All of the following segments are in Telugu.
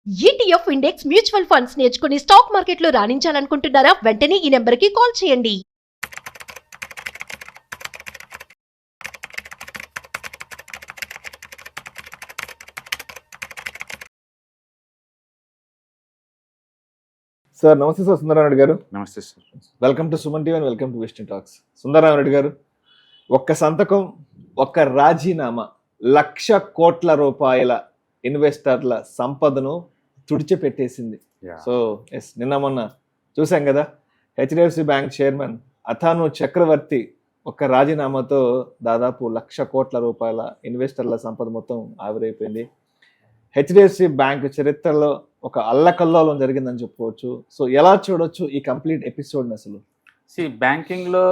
ఈటీఎఫ్ ఇండెక్స్ మ్యూచువల్ ఫండ్స్ నేర్చుకుని స్టాక్ మార్కెట్లో రాణించాలనుకుంటున్నారా? వెంటనే ఈ నెంబర్కి కాల్ చేయండి. సార్ నమస్తే సార్, సుందరరామరెడ్డి గారు. నమస్తే sir. Welcome to Suman TV and welcome to Wisdom talks. Sundararamareddy garu, ఒక్క సంతకం, ఒక్క రాజీనామా 1,00,000 కోట్ల రూపాయల ఇన్వెస్టర్ల సంపదను తుడిచిపెట్టేసింది. సో ఎస్, నిన్న మొన్న చూసాం కదా, హెచ్డిఎఫ్సి బ్యాంక్ చైర్మన్ అథాను చక్రవర్తి ఒక్క రాజీనామాతో దాదాపు 1,00,000 కోట్ల రూపాయల ఇన్వెస్టర్ల సంపద మొత్తం ఆవిరైపోయింది. హెచ్డిఎఫ్సి బ్యాంక్ చరిత్రలో ఒక అల్లకల్లోలం జరిగిందని చెప్పుకోవచ్చు. సో ఎలా చూడొచ్చు ఈ కంప్లీట్ ఎపిసోడ్ అసలు? బ్యాంకింగ్లో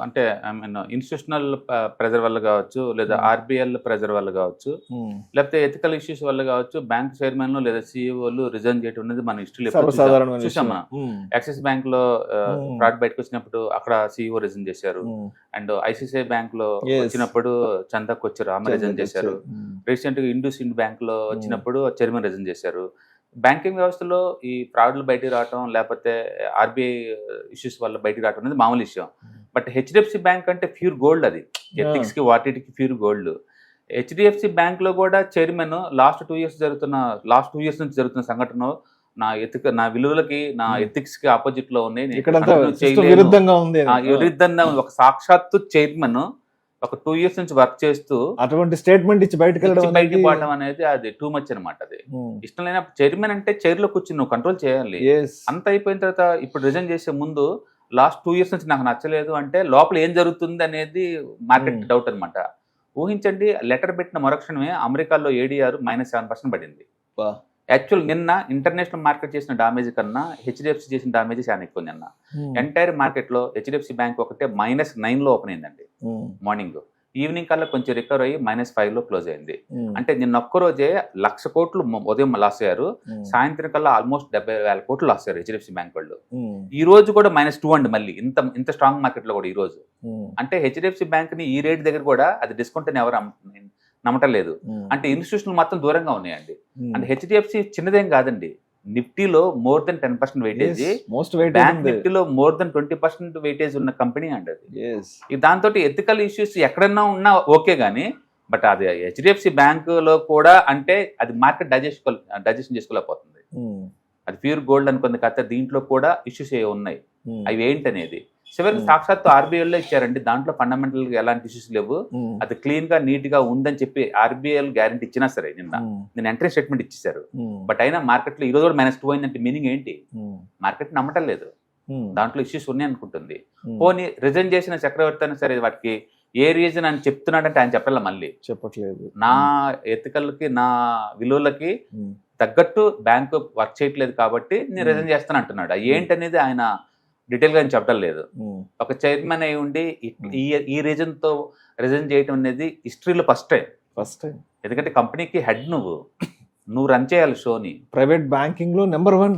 అంటే ఐ మీన్ ఇన్స్టిట్యూషనల్ ప్రెజర్ వల్ల కావచ్చు, లేదా ఆర్బిఎల్ ప్రెజర్ వల్ల కావచ్చు, లేకపోతే ఎథికల్ ఇష్యూస్ వల్ల కావచ్చు, బ్యాంక్ చైర్మన్లు లేదా సిఇఓలు రిజైన్ చేయడం అనేది మన హిస్టరీలో చూసాం. మనం యాక్సిస్ బ్యాంక్ లో ఫ్రాడ్ బయటకు వచ్చినప్పుడు అక్కడ సిఇఓ రిజైన్ చేశారు. అండ్ ఐసిఐసిఐ బ్యాంక్ లో వచ్చినప్పుడు చందా కొచ్చి రామ రిజైన్ చేశారు. రీసెంట్ గా ఇండస్ ఇండ్ బ్యాంక్ లో వచ్చినప్పుడు చైర్మన్ రిజైన్ చేశారు. బ్యాంకింగ్ వ్యవస్థలో ఈ ఫ్రాడ్లు బయటికి రావటం, లేకపోతే ఆర్బీఐ ఇష్యూస్ వల్ల బయటికి రావటం అనేది మామూలు విషయం. బట్ హెచ్డిఎఫ్సి బ్యాంక్ అంటే ప్యూర్ గోల్డ్, అది ఎథిక్స్కి వాటికి ప్యూర్ గోల్డ్. హెచ్డిఎఫ్సి బ్యాంక్లో కూడా చైర్మన్ లాస్ట్ 2 ఇయర్స్ నుంచి జరుగుతున్న సంఘటన నా విలువలకి, నా ఎథిక్స్ కి ఆపోజిట్ లో ఉన్నాయి, విరుద్ధంగా ఒక సాక్షాత్తు చైర్మన్ ఒక 2 ఇయర్స్ నుంచి వర్క్ చేస్తూ అటువంటి స్టేట్మెంట్ ఇచ్చి బయటకు పోవడం అనేది అది టూ మచ్ అనమాట. అది ఇష్టం లేనప్పుడు చైర్మన్ అంటే చైర్ లో కూర్చుని నువ్వు కంట్రోల్ చేయాలి. అంత అయిపోయిన తర్వాత ఇప్పుడు రిజైన్ చేసే ముందు లాస్ట్ 2 ఇయర్స్ నుంచి నాకు నచ్చలేదు అంటే లోపల ఏం జరుగుతుంది అనేది మార్కెట్ డౌట్ అనమాట. ఊహించండి, లెటర్ పెట్టిన మరుక్షణమే అమెరికాలో ఏడీఆర్ -7% పడింది. యాక్చువల్ నిన్న ఇంటర్నేషనల్ మార్కెట్ చేసిన డామేజ్ కన్నా హెచ్డిఎఫ్సి చేసిన డామేజ్ చాలా ఎక్కువ. నిన్న ఎంటైర్ మార్కెట్ లో హెచ్డిఎఫ్సి బ్యాంక్ ఒకటే -9 లో ఓపెన్ అయిందండి. మార్నింగ్, ఈవినింగ్ కల్లా కొంచెం రికవర్ అయ్యి -5 లో క్లోజ్ అయింది. అంటే నిన్న ఒక్కరోజే 1,00,000 కోట్లు ఉదయం లాస్ అయ్యారు, సాయంత్రం కల్లా ఆల్మోస్ట్ 70,000 కోట్లు లాస్ అయ్యారు హెచ్డిఎఫ్సి బ్యాంక్ వాళ్ళు. ఈ రోజు కూడా -2 అండి, మళ్ళీ ఇంత స్ట్రాంగ్ మార్కెట్ లో కూడా ఈ రోజు. అంటే హెచ్డిఎఫ్సి బ్యాంక్ ని ఈ రేట్ దగ్గర కూడా అది డిస్కౌంట్ అని ఎవరు నమ్మటం లేదు. అంటే ఇన్స్టిట్యూషన్లు మాత్రం దూరంగా ఉన్నాయండి. అంటే హెచ్డిఎఫ్సి చిన్నదేం కాదండి, నిఫ్టీలో more than 10% వెయిటేజ్, బ్యాంక్ నిఫ్టీలో more than 20% వెయిటేజ్ ఉన్న కంపెనీ అండి అది. దాంతో ఎథికల్ ఇష్యూస్ ఎక్కడన్నా ఉన్నా ఓకే గానీ, బట్ అది హెచ్డిఎఫ్సి బ్యాంక్ లో కూడా అంటే అది మార్కెట్ డైజెషన్ చేసుకోలేకపోతుంది. అది ప్యూర్ గోల్డ్ అనుకుంది కథ. దీంట్లో కూడా ఇష్యూస్ ఏ ఉన్నాయి, అవి ఏంటనేది చివరికి సాక్షాత్తు ఆర్బీఐలో ఇచ్చారండి. దాంట్లో ఫండమెంటల్ గా ఎలాంటి ఇష్యూస్ లేవు, అది క్లీన్ గా నీట్ గా ఉందని చెప్పి ఆర్బీఐ గ్యారంటీ ఇచ్చినా సరే నేను ఎంట్రీ స్టేట్మెంట్ ఇచ్చేసారు. బట్ అయినా మార్కెట్ లో ఈ రోజు కూడా -2 అయిందంటే మీనింగ్ ఏంటి? మార్కెట్ నమ్మటం లేదు, దాంట్లో ఇష్యూస్ ఉన్నాయి అనుకుంటుంది. పోనీ రిజైన్ చేసిన చక్రవర్తి అయినా సరే వాటికి ఏ రీజన్ అని చెప్తున్నాడంటే ఆయన చెప్పాల, మళ్ళీ చెప్పట్లేదు. నా ఎథికల్ కి, నా విలువలకి తగ్గట్టు బ్యాంకు వర్క్ చేయట్లేదు కాబట్టి నేను రిజైన్ చేస్తాను అంటున్నాడు. ఏంటనేది ఆయన డీటెయిల్ గా చెప్పడం లేదు. ఒక చైర్మన్ అయి ఉండి ఈ రీజన్ తో రిజైన్ చేయడం అనేది హిస్టరీలో ఫస్ట్ టైం. ఎందుకంటే కంపెనీకి హెడ్ నువ్వు రన్ చేయాలి షోని. ప్రైవేట్ బ్యాంకింగ్ లో నెంబర్ 1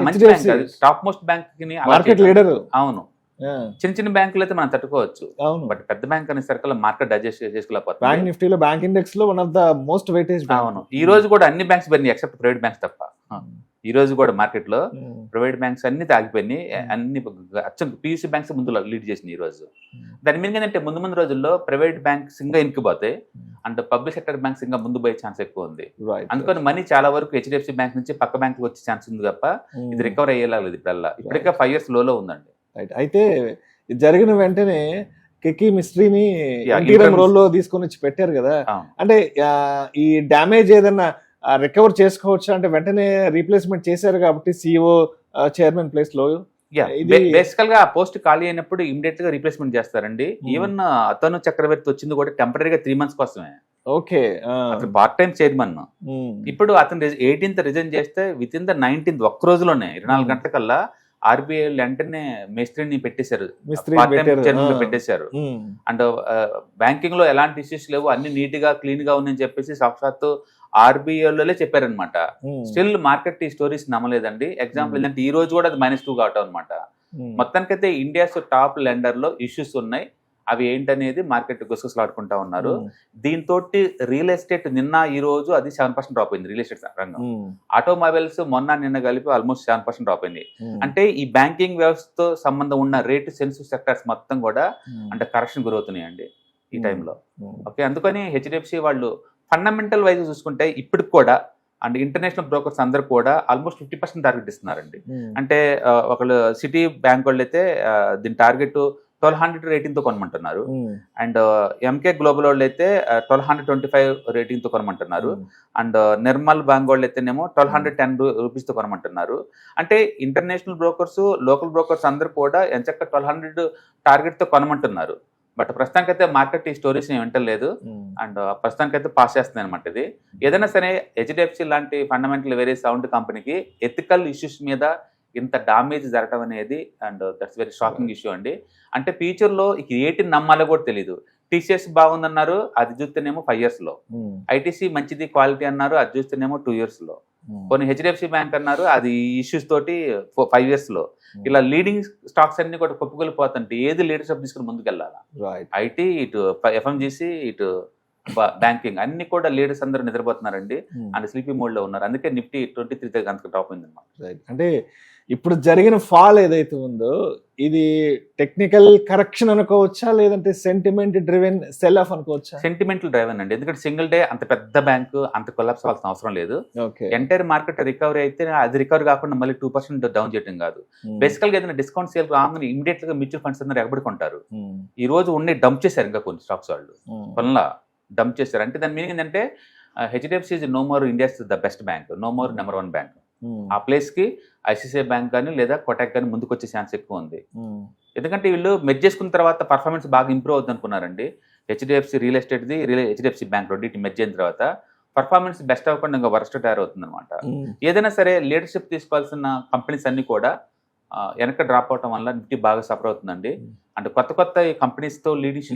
మంచి బ్యాంక్, టాప్ మోస్ట్ బ్యాంక్ ని మార్కెట్ లీడర్. అవును, చిన్న బ్యాంకులు అయితే మనం తట్టుకోవచ్చు, బట్ పెద్ద బ్యాంక్ అనేసరికి మార్కెట్ డైజెస్ట్ చేసుకోలేకపోతుంది. బ్యాంక్ నిఫ్టీలో బ్యాంక్ ఇండెక్స్ లో one of the most weightage. అవును, ఈ రోజు కూడా అన్ని బ్యాంక్స్ పెరిగినాయి ఎక్సెప్ట్ ప్రైవేట్ బ్యాంక్స్ తప్ప. ఈ రోజు కూడా మార్కెట్ లో ప్రైవేట్ బ్యాంక్స్ అన్ని తాగిపోయినాయి. అన్ని పియూసీ బ్యాంక్స్ ముందు లీడ్ చేసినాయి ఈ రోజు. దాని మీద ఏంటంటే ముందు రోజుల్లో ప్రైవేట్ బ్యాంక్స్ ఇంకా ఇనికిపోతాయి అండ్ పబ్లిక్ సెక్టర్ బ్యాంక్స్ ఇంకా ముందు పోయే ఛాన్స్ ఎక్కువ ఉంది. అందుకని మనీ చాలా వరకు హెచ్డిఎఫ్సి బ్యాంక్ నుంచి పక్క బ్యాంక్ వచ్చే ఛాన్స్ ఉంది తప్ప ఇది రికవర్ అయ్యేలా లేదు. ఇప్పటికే 5 years లోలో ఉందండి. అయితే జరిగిన వెంటనే కెకి మిస్ట్రీని రోల్లో తీసుకొని వచ్చి పెట్టారు కదా. అంటే ఈ డ్యామేజ్ ఏదన్నా రికవర్ చేసుకోవచ్చు అంటే వెంటనే రీప్లేస్మెంట్ చేశారు కాబట్టి సిఇఓ చైర్మన్ ప్లేస్ లో. బేసికల్ గా ఆ పోస్ట్ ఖాళీ అయినప్పుడు ఇమీడియట్ గా రీప్లేస్మెంట్ చేస్తారండి. ఈవెన్ అతను చక్రవర్తి వచ్చింది కూడా టెంపరీగా 3 months కోసమే. ఓకే, అతను పార్ట్ టైం చైర్మన్. ఇప్పుడు అతను 18th రిజైన్ చేస్తే విత్ ఇన్ ద 19th ఒక్క రోజులోనే 24 గంటల కల్లా ఆర్బీఐ వెంటనే మేస్త్రిని పెట్టేశారు, పెట్టేశారు. అండ్ బ్యాంకింగ్ లో ఎలాంటి ఇష్యూస్ లేవు, అన్ని నీట్ గా క్లీన్ గా ఉందని చెప్పేసి సాక్షాత్తు ఆర్బీఐలోనే చెప్పారనమాట. స్టిల్ మార్కెట్ ఈ స్టోరీస్ నమ్మలేదండి. ఎగ్జాంపుల్ ఏంటంటే ఈ రోజు కూడా అది -2 కావటం అనమాట. మొత్తానికైతే ఇండియాస్ టాప్ లెండర్ లో ఇష్యూస్ ఉన్నాయి. అవి ఏంటనేది మార్కెట్ గుసగుసలాడుకుంటా ఉన్నారు. దీంతో రియల్ ఎస్టేట్ నిన్న ఈ రోజు అది 7% డ్రాప్ అయింది. రియల్ ఎస్టేట్ రంగం, ఆటోమొబైల్స్ మొన్న నిన్న కలిపి ఆల్మోస్ట్ 7% డ్రాప్ అయింది. అంటే ఈ బ్యాంకింగ్ వ్యవస్థతో సంబంధం ఉన్న రేట్ సెన్సిటివ్ సెక్టర్స్ మొత్తం కూడా అంటే కరెక్షన్ గురవుతున్నాయండి ఈ టైంలో. ఓకే, అందుకని హెచ్డిఎఫ్సి వాళ్ళు ఫండమెంటల్ వైజ్ చూసుకుంటే ఇప్పటికి కూడా అండ్ ఇంటర్నేషనల్ బ్రోకర్స్ అందరు కూడా ఆల్మోస్ట్ 50% టార్గెట్ ఇస్తున్నారండి. అంటే ఒకళ్ళు సిటీ బ్యాంక్ వాళ్ళు అయితే దీని టార్గెట్ 1200 రేటింగ్తో కొనమంటున్నారు. అండ్ ఎంకే గ్లోబల్ వాళ్ళు అయితే 1225 రేటింగ్తో కొనమంటున్నారు. అండ్ నిర్మల్ బ్యాంక్ వాళ్ళు అయితేనేమో 1210 రూపీస్తో కొనమంటున్నారు. అంటే ఇంటర్నేషనల్ బ్రోకర్స్, లోకల్ బ్రోకర్స్ అందరు కూడా ఎంచక్క 1200 టార్గెట్తో కొనమంటున్నారు. బట్ ప్రస్తుతానికైతే మార్కెట్ ఈ స్టోరీస్ వింటలేదు అండ్ ప్రస్తుతానికైతే పాస్ చేస్తుంది అనమాట. ఇది ఏదైనా సరే హెచ్డిఎఫ్సి లాంటి ఫండమెంటల్ వెరీ సౌండ్ కంపెనీకి ఎథికల్ ఇష్యూస్ మీద ఇంత డామేజ్ జరగడం అనేది and that's very shocking issue అండి. అంటే ఫ్యూచర్లో ఏటి నమ్మాలో కూడా తెలియదు. టీసీఎస్ బాగుందన్నారు, అది చూస్తేనేమో 5 years లో. ఐటీసీ మంచిది క్వాలిటీ అన్నారు, అది చూస్తేనేమో 2 years లో. కొన్ని హెచ్డిఎఫ్సి బ్యాంక్ అన్నారు, అది ఇష్యూస్ తోటి 5 years లో. ఇలా లీడింగ్ స్టాక్స్ అన్ని కూడా కొప్పుకొలిపోతుంటే ఏది లీడర్షిప్ తీసుకుని ముందుకెళ్ళాలా? ఐటీ, ఇటు ఎఫ్ఎంజీసీ, ఇటు బ్యాంకింగ్ అన్ని కూడా లీడర్స్ అందరూ నిద్రపోతున్నారండి అండ్ స్లీపీ మోడ్ లో ఉన్నారు. అందుకే నిఫ్టీ 23 అంత డ్రాప్ అయింది అనమాట. అంటే ఇప్పుడు జరిగిన ఫాల్ ఏదైతే ఉందో ఇది టెక్నికల్ కరెక్షన్ అనుకోవచ్చా, లేదంటే సెంటిమెంట్ డ్రివెన్ సెల్ ఆఫ్ అనుకోవచ్చా? సెంటిమెంటల్ డ్రైవెన్ అండి. ఎందుకంటే సింగిల్ డే అంత పెద్ద బ్యాంక్ అంత కొలాప్స్ అవ్వాల్సిన అవసరం లేదు. ఎంటైర్ మార్కెట్ రికవరీ అయితే అది రికవరీ కాకుండా మళ్ళీ 2% డౌన్ చేయడం కాదు. బేసికల్ గా ఏదైనా డిస్కౌంట్ సేల్ రాగానే ఇమీడియట్ గా మ్యూచువల్ ఫండ్స్ అందరూ ఎగబడుకుంటారు. ఈ రోజు ఉండి డంప్ చేశారు, ఇంకా కొన్ని స్టాక్స్ వాళ్ళు కొనలా డంప్ చేశారు. అంటే దాని మీనింగ్ ఏంటంటే HDFC is no more India's the best bank, no more number 1 bank. ఆ ప్లేస్ కి ఐసిఐసిఐ బ్యాంక్ కానీ లేదా కోటక్ కానీ ముందుకు వచ్చే ఛాన్స్ ఎక్కువ ఉంది. ఎందుకంటే వీళ్ళు మెర్జ్ చేసుకున్న తర్వాత పర్ఫార్మెన్స్ బాగా ఇంప్రూవ్ అవుతుంది అనుకున్నారండి. హెచ్డిఎఫ్సి రియల్ ఎస్టేట్ది, హెచ్డిఎఫ్సి బ్యాంక్ రెండింటి మెర్జ్ అయిన తర్వాత పర్ఫార్మెన్స్ బెస్ట్ అవ్వకుండా ఇంకా వర్స్ట్ తయారవుతుంది అనమాట. ఏదైనా సరే లీడర్షిప్ తీసుకోవాల్సిన కంపెనీస్ అన్ని కూడా వెనక డ్రాప్ అవటం వల్ల నిఫ్టీ బాగా సఫర్ అవుతుందండి. అంటే కొత్త కంపెనీస్తో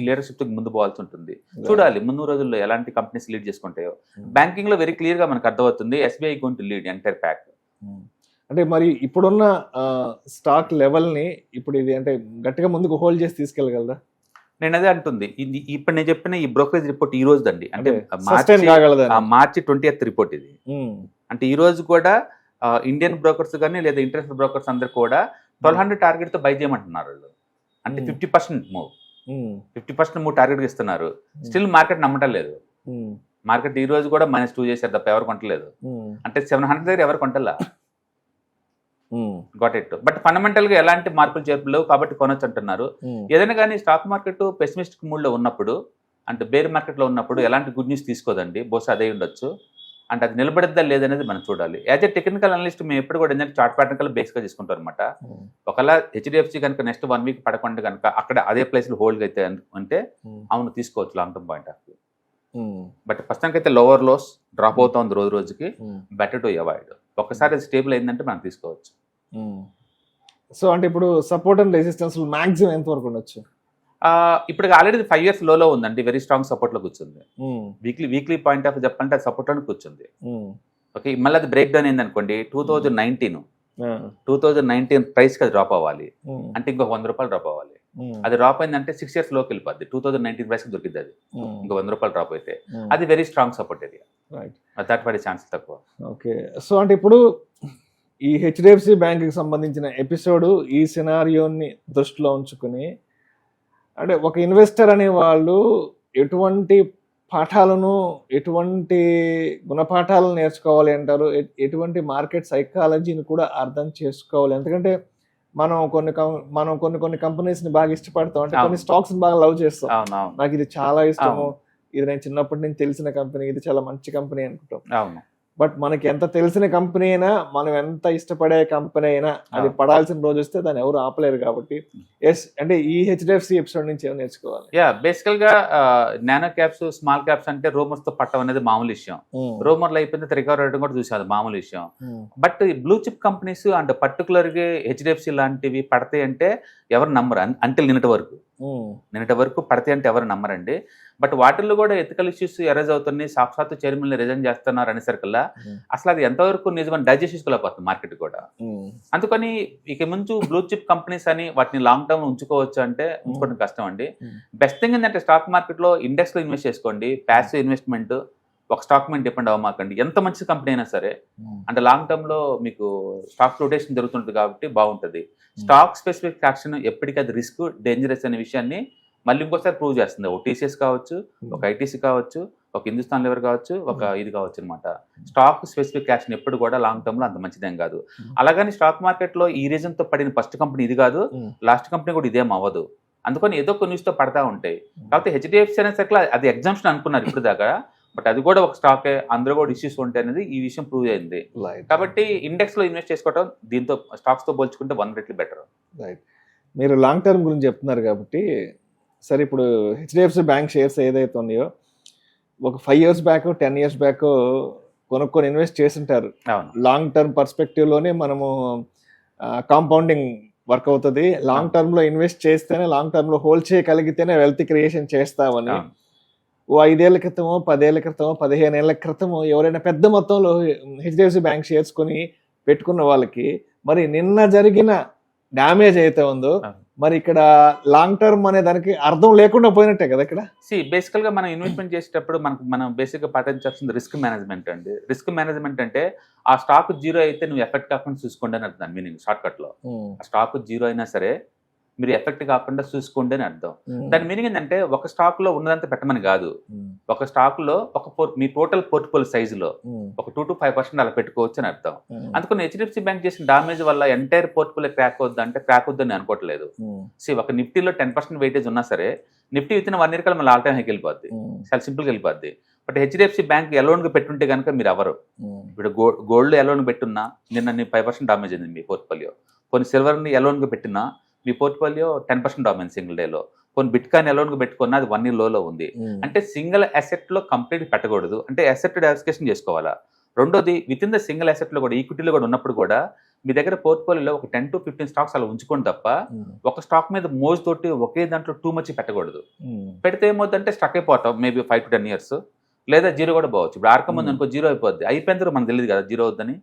లీడర్షిప్ ముందు పోవాల్సి ఉంటుంది. చూడాలి ముందు రోజుల్లో ఎలాంటి కంపెనీస్ లీడ్ చేసుకుంటాయో. బ్యాంకింగ్ లో వెరీ క్లియర్ గా మనకు అర్థమవుతుంది, SBI going to lead entire pack. అంటే మరి ఇప్పుడున్న స్టాక్ లెవెల్ ని ఇప్పుడు ఇది అంటే గట్టిగా ముందుకు హోల్డ్ చేసి తీసుకెళ్ళగలదా? నేను అదే అంటుంది. ఇప్పుడు నేను చెప్పిన ఈ బ్రోకరేజ్ రిపోర్ట్ ఈ రోజు అండి, అంటే మార్చి 20th రిపోర్ట్ ఇది. అంటే ఈ రోజు కూడా ఇండియన్ బ్రోకర్స్ కానీ లేదా ఇంటర్నేషనల్ బ్రోకర్స్ అందరు కూడా 1200 టార్గెట్ తో బై చేయమంటున్నారు వాళ్ళు. అంటే 50% మూవ్, 50% మూవ్ టార్గెట్ ఇస్తున్నారు. స్టిల్ మార్కెట్ నమ్మటం లేదు. మార్కెట్ ఈ రోజు కూడా -2 చేశారు తప్ప ఎవరు కొంటలేదు. అంటే 700 దగ్గర ఎవరు కొంటలా. Got it. బట్ ఫండమెంటల్ గా ఎలాంటి మార్పులు చేర్పులు కాబట్టి కొనొచ్చు అంటున్నారు. ఏదైనా కానీ స్టాక్ మార్కెట్ పెసిమిస్టిక్ మూడ్ లో ఉన్నప్పుడు, అంటే బేర్ మార్కెట్ లో ఉన్నప్పుడు ఎలాంటి గుడ్ న్యూస్ తీసుకోదండి. బహుశా అదే ఉండొచ్చు. అంటే అది నిలబడిద్దా లేదనేది మనం చూడాలి. యాజ్ ఏ టెక్నికల్ అనలిస్ట్ మేము ఎప్పుడు కూడా ఏంటంటే చార్ట్ ప్యాటర్న్ కల్లా బేస్గా తీసుకుంటాం అనమాట. ఒకవేళ హెచ్డిఎఫ్సి కనుక నెక్స్ట్ 1 week పడకుండా కనుక అక్కడ అదే ప్లేస్ లో హోల్డ్ అయితే అంటే అవును తీసుకోవచ్చు long term point of view. But ప్రస్తుతానికి అయితే లోవర్ లోస్ డ్రాప్ అవుతుంది రోజు రోజుకి. Better to avoid. ఒక్కసారి స్టేబుల్ అయిందంటే మనం తీసుకోవచ్చు. సో అంటే ఇప్పుడు సపోర్ట్ అండ్ రెసిస్టెన్స్ మాక్సిమం ఎంత వరకు ఉండొచ్చు? ఇప్పుడు ఆల్రెడీ 5 years లోలో ఉందండి, వెరీ స్ట్రాంగ్ సపోర్ట్ లో కూర్చుంది. వీక్లీ పాయింట్ ఆఫ్ చెప్పంటే అది సపోర్ట్ లోనే కూర్చుంది. ఓకే, మళ్ళీ అది బ్రేక్ డౌన్ అయింది అనుకోండి 2019 ప్రైస్ కి అది డ్రాప్ అవ్వాలి అంటే ఇంకొక ₹100 డ్రాప్ అవ్వాలి. అది డ్రాప్ అయిందంటే 6 years లోకి వెళ్ళిపోద్ది. 2019 ప్రైస్ కి దొరికింది అది. ఇంకో ₹100 డ్రాప్ అయితే అది వెరీ స్ట్రాంగ్ సపోర్ట్ ఏరియా. దాటి పడే ఛాన్స్ తక్కువ. ఓకే, సో అంటే ఇప్పుడు ఈ హెచ్డిఎఫ్సి బ్యాంక్ కి సంబంధించిన ఎపిసోడ్ ఈ సినారియోని దృష్టిలో ఉంచుకుని అంటే ఒక ఇన్వెస్టర్ అనే వాళ్ళు ఎటువంటి పాఠాలను, ఎటువంటి గుణపాఠాలను నేర్చుకోవాలి అంటారు? ఎటువంటి మార్కెట్ సైకాలజీని కూడా అర్థం చేసుకోవాలి? ఎందుకంటే మనం కొన్ని కంపెనీస్ని బాగా ఇష్టపడతాం, అంటే కొన్ని స్టాక్స్ని బాగా లవ్ చేస్తాం. నాకు ఇది చాలా ఇష్టము, ఇది నేను చిన్నప్పటి నుంచి తెలిసిన కంపెనీ, ఇది చాలా మంచి కంపెనీ అనుకుంటాం. బట్ మనకి ఎంత తెలిసిన కంపెనీ అయినా, మనం ఎంత ఇష్టపడే కంపెనీ అయినా అది పడాల్సిన రోజు వస్తే దాన్ని ఎవరు ఆపలేరు. కాబట్టి ఎస్, అంటే ఈ హెచ్డిఎఫ్సి ఎపిసోడ్ నుంచి ఏమైనా నేర్చుకోవాలి? బేసికల్ గా నానో క్యాప్స్, స్మాల్ క్యాప్స్ అంటే రూమర్స్ తో పట్టడం అనేది మామూలు విషయం. రూమర్లు అయిపోయిన రికవర్ అవ్వడం కూడా చూసాం, అది మామూలు విషయం. But blue chip companies and particular గా హెచ్డిఎఫ్సి లాంటివి పడతాయి అంటే ఎవరు నమ్మరు అంటిల్ నిన్నటి వరకు. నిన్నటి వరకు పడితే అంటే ఎవరు నమ్మరండి. బట్ వాటిల్లో కూడా ఎథికల్ ఇష్యూస్ ఎరేజ్ అవుతున్నాయి, సాక్షాత్తు చైర్మన్ రిజైన్ చేస్తున్నారు అనేసరికల్లా అసలు అది ఎంతవరకు నిజమని డైజెస్ట్ చేసుకోలేకపోతుంది మార్కెట్ కూడా. అందుకని ఇక ముందు బ్లూ చిప్ కంపెనీస్ అని వాటిని లాంగ్ టర్మ్ ఉంచుకోవచ్చు అంటే ఉంచుకోవడం కష్టం అండి. బెస్ట్ థింగ్ ఏంటంటే స్టాక్ మార్కెట్లో ఇండెక్స్లో ఇన్వెస్ట్ చేసుకోండి, ప్యాసివ్ ఇన్వెస్ట్మెంట్, ఒక స్టాక్ మీద డిపెండ్ అవ్వమాకండి. ఎంత మంచి కంపెనీ అయినా సరే అంటే లాంగ్ టర్మ్ లో మీకు స్టాక్ రొటేషన్ జరుగుతుంటుంది కాబట్టి బాగుంటుంది. స్టాక్ స్పెసిఫిక్ యాక్షన్ ఎప్పటికీ అది రిస్క్, డేంజరస్ అనే విషయాన్ని మళ్ళీ ఇంకోసారి ప్రూవ్ చేస్తుంది. ఒక టీసీఎస్ కావచ్చు, ఒక ఐటీసీ కావచ్చు, ఒక హిందుస్థాన్ లివర్ కావచ్చు, ఒక ఇది కావచ్చు అనమాట. స్టాక్ స్పెసిఫిక్ యాక్షన్ ఎప్పుడు కూడా లాంగ్ టర్మ్ లో అంత మంచిదేం కాదు. అలాగని స్టాక్ మార్కెట్ లో ఈ రీజన్ తో పడిన ఫస్ట్ కంపెనీ ఇది కాదు, లాస్ట్ కంపెనీ కూడా ఇదేం అవ్వదు. అందుకని ఏదో కొన్ని న్యూస్ తో పడతా ఉంటాయి. కాబట్టి హెచ్డిఎఫ్సి అనే సర్కిల్ అది ఎగ్జామ్షన్ అనుకున్నారు ఇప్పుడు దాకా, బట్ అది కూడా ఒక స్టాకే, అందులో కూడా ఇష్యూస్ ఉంటాయి అనేది ఈ విషయం ప్రూవ్ అయింది. కాబట్టి ఇండెక్స్ లో ఇన్వెస్ట్ చేసుకోవడం దీంతో స్టాక్స్ తో పోల్చుకుంటే 100 రెట్లు బెటర్. రైట్. మీరు లాంగ్ టర్మ్ గురించి చెప్తున్నారు కాబట్టి సరే, ఇప్పుడు హెచ్డిఎఫ్సి బ్యాంక్ షేర్స్ ఏదైతే ఉన్నాయో ఒక 5 years బ్యాక్ 10 years బ్యాక్ కొనుక్కొని ఇన్వెస్ట్ చేస్తుంటారు. లాంగ్ టర్మ్ పర్స్పెక్టివ్ లోనే మనము కాంపౌండింగ్ వర్క్ అవుతుంది. లాంగ్ టర్మ్ లో ఇన్వెస్ట్ చేస్తేనే, లాంగ్ టర్మ్ లో హోల్డ్ చేయగలిగితేనే వెల్త్ క్రియేషన్ చేస్తామని 5 ఏళ్ల క్రితమో 10 ఏళ్ల క్రితమో 15 ఏళ్ల క్రితమో ఎవరైనా పెద్ద మొత్తంలో హెచ్డిఎఫ్సి బ్యాంక్ షేర్స్ కొని పెట్టుకున్న వాళ్ళకి మరి నిన్న జరిగిన డ్యామేజ్ అయితే ఉందో మరి ఇక్కడ లాంగ్ టర్మ్ అనే దానికి అర్థం లేకుండా పోయినట్టే కదా. ఇక్కడ బేసికల్ గా మనం ఇన్వెస్ట్మెంట్ చేసేటప్పుడు మనం బేసిక్ గా పాటించాల్సింది రిస్క్ మేనేజ్మెంట్ అండి. రిస్క్ మేనేజ్మెంట్ అంటే ఆ స్టాక్ జీరో అయితే నువ్వు ఎఫెక్ట్ కాకుండా చూసుకోండి అని అర్థం మీనింగ్ షార్ట్ కట్ లో. ఆ స్టాక్ జీరో అయినా సరే మీరు ఎఫెక్ట్ కాకుండా చూసుకోండి అని అర్థం. దాని మీనింగ్ ఏంటంటే ఒక స్టాక్ లో ఉన్నదంతా పెట్టమని కాదు, ఒక స్టాక్ లో మీ టోటల్ పోర్ట్ఫోలియో సైజులో ఒక 2 to 5% అలా పెట్టుకోవచ్చు అని అర్థం. అందుకని హెచ్డిఎఫ్సి బ్యాంక్ చేసిన డామేజ్ వల్ల ఎంటైర్ పోర్ట్ఫోలియో క్రాక్ అవుద్ది అంటే క్రాక్ అవుద్దని అనుకోవట్లేదు. ఒక నిఫ్టీలో 10% వెయిటేజ్ ఉన్నా సరే నిఫ్టీ విత్ 1 year కల్లా మళ్ళీ ఆల్ టైమ్ హైకి వెళ్ళిపోద్ది, చాలా సింపుల్గా వెళ్ళిపోద్ది. బట్ హెచ్డిఎఫ్సి బ్యాంక్ ఎలోన్గా పెట్టుంటే కనుక మీరు ఎవరు ఇప్పుడు గోల్డ్ ఎలోన్ పెట్టున్నా నిన్న 5% డామేజ్ అయింది మీ పోర్ట్ఫోలియో. కొన్ని సిల్వర్ని ఎలోన్గా పెట్టినా మీ పోర్ట్ఫోలియో 10% డామేజ్ సింగిల్ డేలో. కొన్ని బిట్ కాయిన్ ఎలోన్గా పెట్టుకున్నా అది 1 year లోలో ఉంది. అంటే సింగిల్ అసెట్ లో కంప్లీట్ పెట్టకూడదు, అంటే అసెట్ డైవర్సిఫికేషన్ చేసుకోవాలా. రెండోది with in the single asset లో కూడా ఈక్విటీలో కూడా ఉన్నప్పుడు కూడా మీ దగ్గర పోర్ట్ఫోలియోలో ఒక 10 to 15 స్టాక్స్ అలా ఉంచుకోండి తప్ప ఒక స్టాక్ మీద మోజు తోటి ఒకే దాంట్లో టూ మచ్ పెట్టకూడదు. పెడితే ఏమవుతుందంటే స్టక్ అయిపోతాం మేబీ 5 to 10 years, లేదా జీరో కూడా పోవచ్చు. ఇప్పుడు ఆర్కం ఉంది అనుకో జీరో అయిపోద్ది, అయిపోయిన మనకు తెలియదు కదా జీరో అవుద్దని.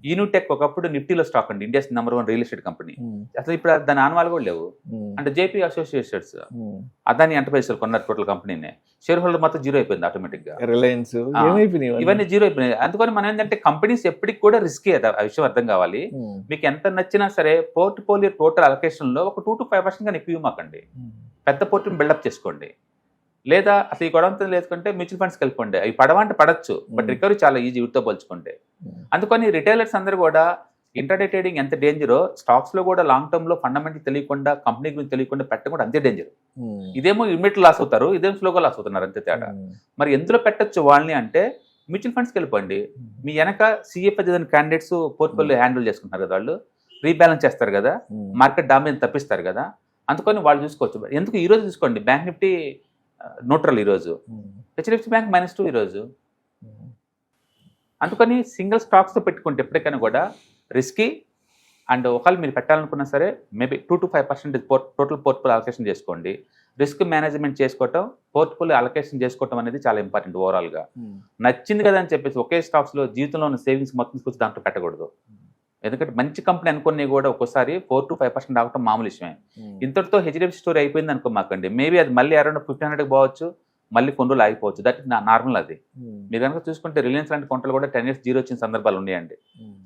యూనిటెక్ ఒకప్పుడు నిఫ్టీలో స్టాక్ అండి, India's number 1 real estate company. అసలు ఇప్పుడు దాని ఆనవాళ్ళు కూడా లేవు. అంటే జేపీ అసోసియేట్స్ అదాని ఎంటర్ప్రైజెస్ కొన్నారు టోటల్ కంపెనీనే, షేర్ హోల్డర్ మొత్తం జీరో అయిపోయింది ఆటోమేటిక్ గా, రిలయన్స్ ఇవన్నీ జీరో అయిపోయినాయి. అందుకని మనం ఏంటంటే కంపెనీస్ ఎప్పటికి కూడా రిస్కీ, ఆ విషయం అర్థం కావాలి. మీకు ఎంత నచ్చినా సరే పోర్ట్ఫోలియో టోటల్ అలొకేషన్ లో ఒక 2 to 5% కానీ ఎక్కువ మాకండి. పెద్ద పోర్ట్ని బిల్డప్ చేసుకోండి, లేదా అసలు ఈ గొడవంతా లేదుకుంటే మ్యూచువల్ ఫండ్స్కి వెళ్ళిపోండి. అవి పడవంటే పడచ్చు, బట్ రికవరీ చాలా ఈజీ వీటితో పోల్చుకుంటే. అందుకని రిటైలర్స్ అందరూ కూడా ఇంటర్డే ట్రేడింగ్ ఎంత డేంజరో స్టాక్స్ లో కూడా లాంగ్ టర్మ్ లో ఫండమెంటల్ తెలియకుండా, కంపెనీ గురించి తెలియకుండా పెట్టడం కూడా అంతే డేంజర్. ఇదేమో ఇమ్మీడియట్ లాస్ అవుతారు, ఇదేమో స్లోగా లాస్ అవుతున్నారు, అంతే తేడా. మరి ఎందులో పెట్టచ్చు వాళ్ళని అంటే మ్యూచువల్ ఫండ్స్కి వెళ్ళిపోండి. మీ వెనక సిఎఫ్ క్యాండిడేట్స్ పోర్ట్ఫోలియో హ్యాండిల్ చేసుకుంటున్నారు కదా, వాళ్ళు రీబ్యాలెన్స్ చేస్తారు కదా, మార్కెట్ డామేజ్ తప్పిస్తారు కదా. అందుకని వాళ్ళు చూసుకోవచ్చు. ఎందుకు ఈ రోజు చూసుకోండి, బ్యాంక్ నిఫ్టీ న్యూట్రల్ ఈరోజు, హెచ్డిఎఫ్సి బ్యాంక్ -2 ఈరోజు. అందుకని సింగిల్ స్టాక్స్తో పెట్టుకుంటే ఎప్పటికైనా కూడా రిస్కీ. అండ్ ఒకవేళ మీరు పెట్టాలనుకున్నా సరే maybe 2 to 5% total portfolio allocation చేసుకోండి. రిస్క్ మేనేజ్మెంట్ చేసుకోవటం, పోర్ట్ఫోలియో అలొకేషన్ చేసుకోవటం అనేది చాలా ఇంపార్టెంట్. ఓవరాల్గా నచ్చింది కదా అని చెప్పేసి ఒకే స్టాక్స్లో జీవితంలో ఉన్న సేవింగ్స్ మొత్తం తీసుకొచ్చి దాంట్లో పెట్టకూడదు. ఎందుకంటే మంచి కంపెనీ అనుకునే కూడా ఒక్కోసారి 4 to 5% రావటం మామూలు విషయమే. ఇంతటితో హెచ్డిఎఫ్సి స్టోరీ అయిపోయింది అనుకోమాకండి. మేబీ అది మళ్ళీ అరౌండ్ 1500 పోవచ్చు, మళ్ళీ కొన్ని రోజులు ఆగిపోవచ్చు. That normal. అది మీరు కనుక చూసుకుంటే రిలయన్స్ లాంటి కొంటలు కూడా 10 years జీరో వచ్చిన సందర్భాలు ఉన్నాయండి.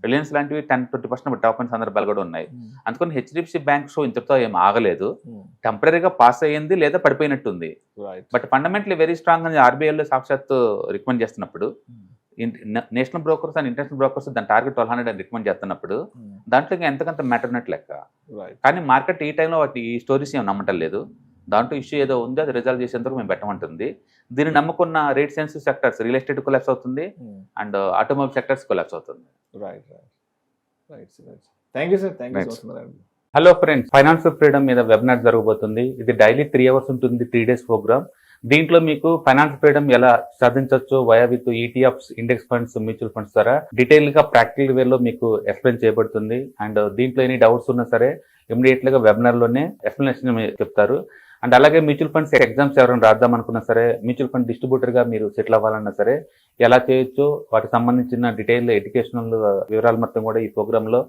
రిలయన్స్ లాంటివి 10-20% టాప్ అయిన సందర్భాలు కూడా ఉన్నాయి. అందుకని హెచ్డిఎఫ్సి బ్యాంక్ షో ఇంతటితో ఏం ఆగలేదు, టెంపరీగా పాస్ అయ్యింది లేదా పడిపోయినట్టుంది. బట్ ఫండమెంటలీ వెరీ స్ట్రాంగ్ అని ఆర్బీఐలో సాక్షాత్ రికమెండ్ చేస్తున్నప్పుడు, national brokers and international brokers దాని టార్గెట్ 1200 అని రికమెండ్ చేస్తున్నప్పుడు దాంట్లో ఇంకా ఎంతకంత మ్యాటర్ ఉన్నట్టు లెక్క. కానీ మార్కెట్ ఈ టైంలో వాటి ఈ స్టోరీస్ ఏం నమ్మటం లేదు. దాంట్లో ఇష్యూ ఏదో ఉంది, అది రిజాల్వ్ చేసేందుకు మేము పెట్టమంటుంది. దీన్ని నమ్ముకున్న rate sensitive sectors, real estate collapse అవుతుంది అండ్ ఆటోమొబైల్ సెక్టర్స్ కొలాప్స్ అవుతుంది. హలో ఫ్రెండ్స్, ఫైనాన్షియల్ ఫ్రీడమ్ మీద వెబినార్ జరగబోతుంది. ఇది డైలీ 3 hours ఉంటుంది, 3 days ప్రోగ్రామ్. దీంట్లో మీకు ఫైనాన్షియల్ ఫ్రీడమ్ ఎలా సాధించవచ్చు via with ETFs, index funds, mutual funds ద్వారా డీటెయిల్ గా ప్రాక్టికల్ వేలో మీకు ఎక్స్ప్లెయిన్ చేయబడుతుంది. అండ్ దీంట్లో ఎనీ డౌట్స్ ఉన్నా సరే ఇమీడియట్ గా వెబినార్ లోనే ఎక్స్ప్లెనేషన్ చెప్తారు. అండ్ అలాగే మ్యూచువల్ ఫండ్స్ ఎగ్జామ్స్ ఎవరైనా రాద్దాం అనుకున్నా సరే, మ్యూచువల్ ఫండ్ డిస్ట్రిబ్యూటర్గా మీరు సెటిల్ అవ్వాలన్నా సరే ఎలా చేయొచ్చో వాటికి సంబంధించిన డీటెయిల్ ఎడ్యుకేషనల్ వివరాలు మొత్తం కూడా ఈ ప్రోగ్రాంలో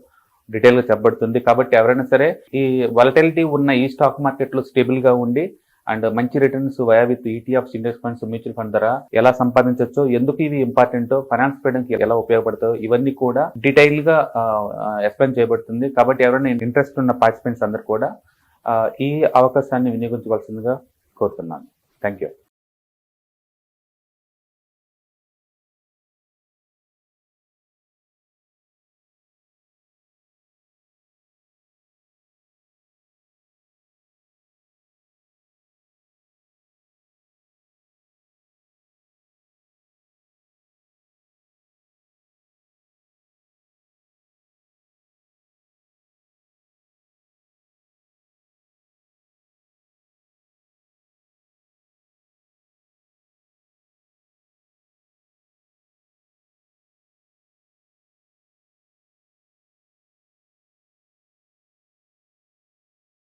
డీటెయిల్గా చెప్పబడుతుంది. కాబట్టి ఎవరైనా సరే ఈ వాలటిలిటీ ఉన్న ఈ స్టాక్ మార్కెట్లో స్టేబుల్గా ఉండి అండ్ మంచి returns via with ETFs, index funds, mutual fund ద్వారా ఎలా సంపాదించవచ్చో, ఎందుకు ఇవి ఇంపార్టెంటో, ఫైనాన్స్ చేయడానికి ఎలా ఉపయోగపడతాయో ఇవన్నీ కూడా డీటెయిల్గా ఎక్స్ప్లెయిన్ చేయబడుతుంది. కాబట్టి ఎవరైనా ఇంట్రెస్ట్ ఉన్న పార్టిసిపెంట్స్ అందరూ కూడా ఈ అవకాశాన్ని వినియోగించవలసిందిగా కోరుతున్నాను. Thank you.